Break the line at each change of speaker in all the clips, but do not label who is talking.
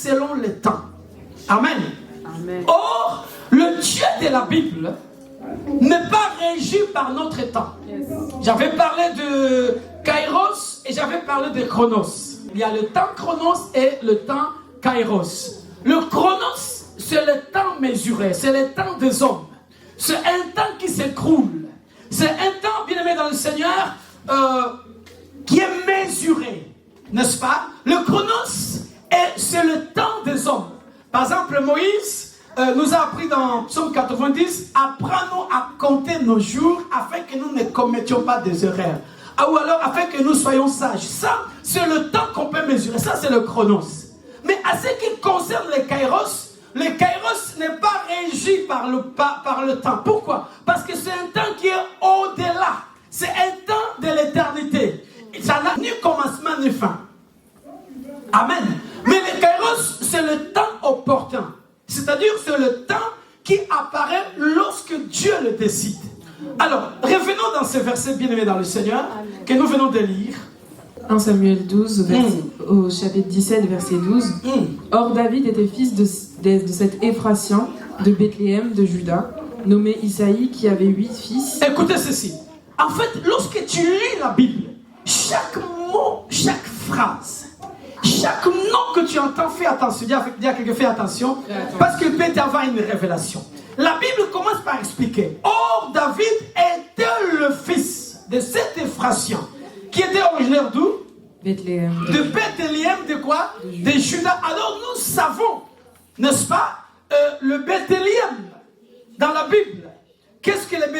selon le temps. Amen.
Amen.
Or, le Dieu de la Bible n'est pas régi par notre temps.
Yes.
J'avais parlé de Kairos et j'avais parlé de Chronos. Il y a le temps Chronos et le temps Kairos. Le Chronos, c'est le temps mesuré, c'est le temps des hommes. C'est un temps qui s'écroule. C'est un temps, bien aimé dans le Seigneur, qui est mesuré, n'est-ce pas? Le Chronos, c'est le temps des hommes. Par exemple, Moïse nous a appris dans Psaume 90, apprends-nous à compter nos jours afin que nous ne commettions pas des erreurs. Ou alors afin que nous soyons sages. Ça, c'est le temps qu'on peut mesurer. Ça, c'est le Chronos. Mais à ce qui concerne les Kairos n'est pas régi par le temps. Pourquoi? Parce que c'est un temps qui est au-delà. C'est un temps de l'éternité. Ça n'a ni commencement ni fin. Amen. Mais les Kairos, c'est le temps opportun. C'est-à-dire, c'est le temps qui apparaît lorsque Dieu le décide. Alors, revenons dans ce verset bien-aimé dans le Seigneur, que nous venons de lire.
1 Samuel 12, au chapitre 17, verset 12. Or, David était fils de cet Éphratien de Bethléem de Juda, nommé Isaïe, qui avait 8 fils.
Écoutez ceci. En fait, lorsque tu lis la Bible, chaque mot, chaque phrase, chaque nom que tu entends, fais attention. Dis à quelqu'un, fais attention, parce qu'il peut avoir une révélation. La Bible commence par expliquer. Or, David était le fils de cet Éphratien, qui était originaire d'où?
Bethléem.
De Bethléem, de quoi? De Juda. Alors nous savons, n'est-ce pas, le Bethléem dans la Bible. Qu'est-ce que le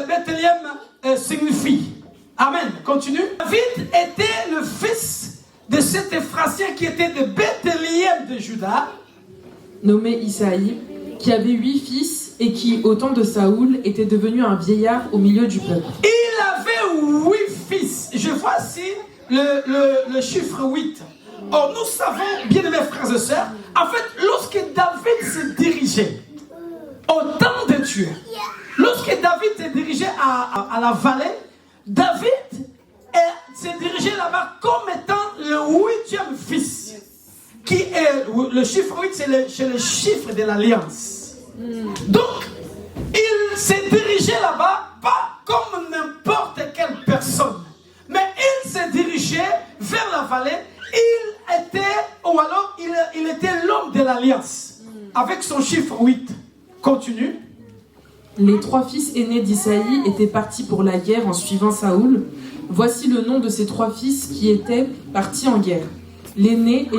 Bethléem signifie? Amen. Continue. David était le fils de cet Éphratien qui était de Bethléem de Juda,
nommé Isaïe, qui avait 8 fils et qui, au temps de Saoul, était devenu un vieillard au milieu du peuple.
Il avait 8 fils. Je vois ici le chiffre 8. Or, nous savons, bien aimés frères et sœurs, en fait, lorsque David se dirigeait au temps de Dieu, lorsque David se dirigeait à la vallée, David se dirigeait là-bas comme étant le 8e fils. Qui est, le chiffre 8, c'est le chiffre de l'alliance. Donc, il s'est dirigé là-bas, pas comme n'importe quelle personne, mais il s'est dirigé vers la vallée. Il était l'homme de l'alliance, avec son chiffre 8. Continue.
Les 3 fils aînés d'Isaïe étaient partis pour la guerre en suivant Saoul. Voici le nom de ces 3 fils qui étaient partis en guerre. L'aîné